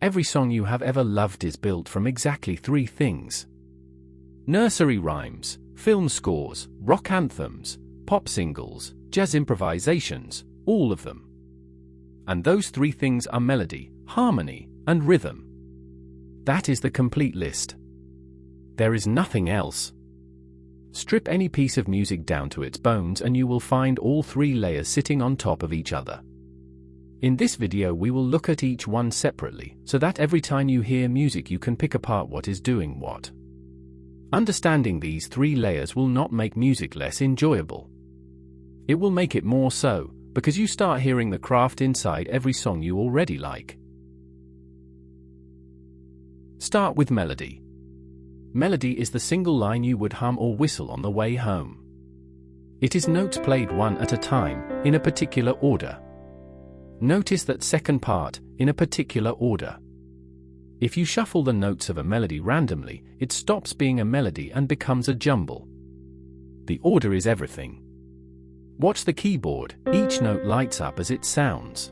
Every song you have ever loved is built from exactly three things: nursery rhymes, film scores, rock anthems, pop singles, jazz improvisations, all of them. And those three things are melody, harmony, and rhythm. That is the complete list. There is nothing else. Strip any piece of music down to its bones and you will find all three layers sitting on top of each other. In this video we will look at each one separately, so that every time you hear music you can pick apart what is doing what. Understanding these three layers will not make music less enjoyable. It will make it more so, because you start hearing the craft inside every song you already like. Start with melody. Melody is the single line you would hum or whistle on the way home. It is notes played one at a time, in a particular order. Notice that second part, in a particular order. If you shuffle the notes of a melody randomly, it stops being a melody and becomes a jumble. The order is everything. Watch the keyboard, each note lights up as it sounds.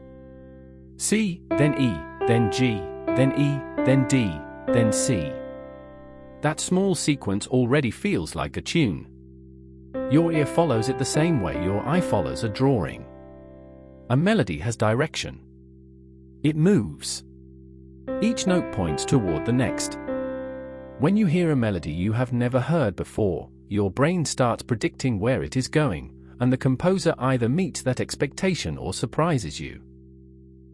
C, then E, then G, then E, then D, then C. That small sequence already feels like a tune. Your ear follows it the same way your eye follows a drawing. A melody has direction. It moves. Each note points toward the next. When you hear a melody you have never heard before, your brain starts predicting where it is going, and the composer either meets that expectation or surprises you.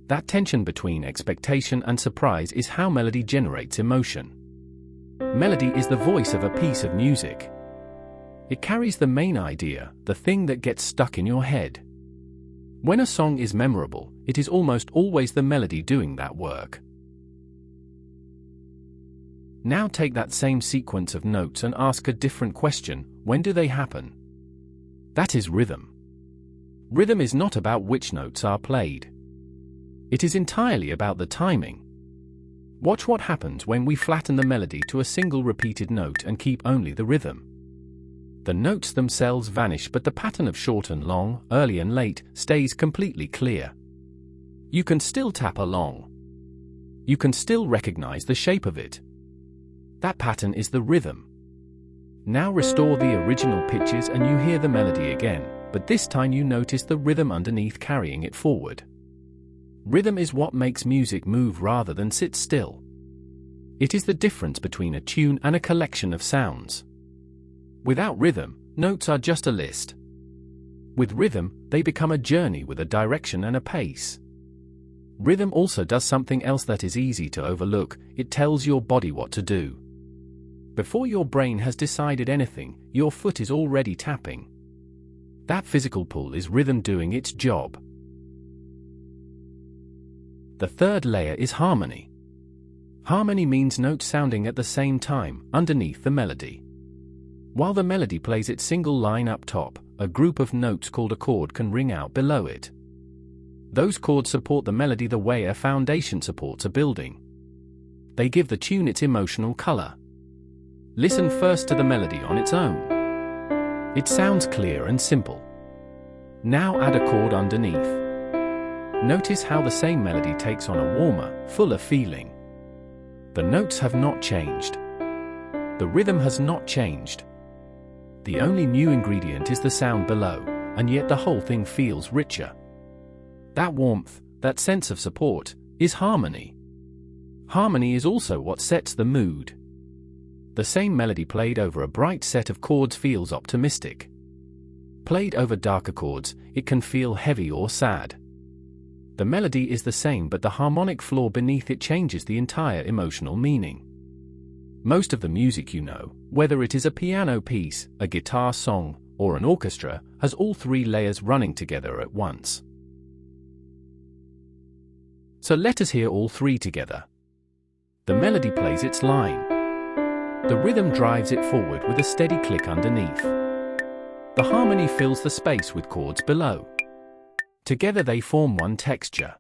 That tension between expectation and surprise is how melody generates emotion. Melody is the voice of a piece of music. It carries the main idea, the thing that gets stuck in your head. When a song is memorable, it is almost always the melody doing that work. Now take that same sequence of notes and ask a different question: when do they happen? That is rhythm. Rhythm is not about which notes are played. It is entirely about the timing. Watch what happens when we flatten the melody to a single repeated note and keep only the rhythm. The notes themselves vanish, but the pattern of short and long, early and late, stays completely clear. You can still tap along. You can still recognize the shape of it. That pattern is the rhythm. Now restore the original pitches and you hear the melody again, but this time you notice the rhythm underneath carrying it forward. Rhythm is what makes music move rather than sit still. It is the difference between a tune and a collection of sounds. Without rhythm, notes are just a list. With rhythm, they become a journey with a direction and a pace. Rhythm also does something else that is easy to overlook: it tells your body what to do. Before your brain has decided anything, your foot is already tapping. That physical pull is rhythm doing its job. The third layer is harmony. Harmony means notes sounding at the same time, underneath the melody. While the melody plays its single line up top, a group of notes called a chord can ring out below it. Those chords support the melody the way a foundation supports a building. They give the tune its emotional color. Listen first to the melody on its own. It sounds clear and simple. Now add a chord underneath. Notice how the same melody takes on a warmer, fuller feeling. The notes have not changed. The rhythm has not changed. The only new ingredient is the sound below, and yet the whole thing feels richer. That warmth, that sense of support, is harmony. Harmony is also what sets the mood. The same melody played over a bright set of chords feels optimistic. Played over darker chords, it can feel heavy or sad. The melody is the same, but the harmonic floor beneath it changes the entire emotional meaning. Most of the music you know, whether it is a piano piece, a guitar song, or an orchestra, has all three layers running together at once. So let us hear all three together. The melody plays its line. The rhythm drives it forward with a steady click underneath. The harmony fills the space with chords below. Together they form one texture.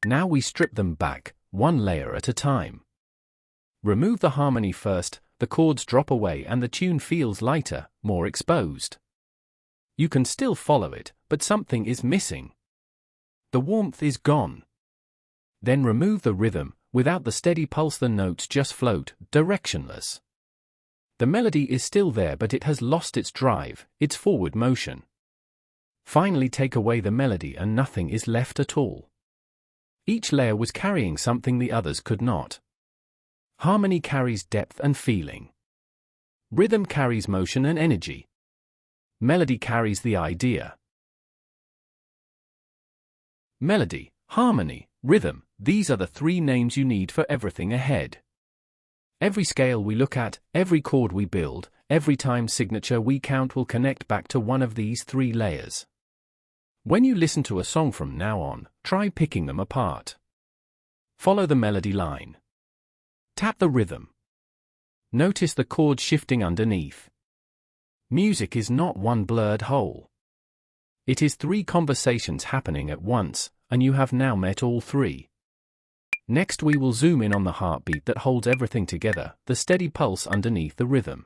Now we strip them back, one layer at a time. Remove the harmony first, the chords drop away and the tune feels lighter, more exposed. You can still follow it, but something is missing. The warmth is gone. Then remove the rhythm, Without the steady pulse, the notes just float, directionless. The melody is still there, but it has lost its drive, its forward motion. Finally, take away the melody and nothing is left at all. Each layer was carrying something the others could not. Harmony carries depth and feeling. Rhythm carries motion and energy. Melody carries the idea. Melody, harmony, rhythm, these are the three names you need for everything ahead. Every scale we look at, every chord we build, every time signature we count will connect back to one of these three layers. When you listen to a song from now on, try picking them apart. Follow the melody line. Tap the rhythm. Notice the chords shifting underneath. Music is not one blurred whole. It is three conversations happening at once, and you have now met all three. Next we will zoom in on the heartbeat that holds everything together, the steady pulse underneath the rhythm.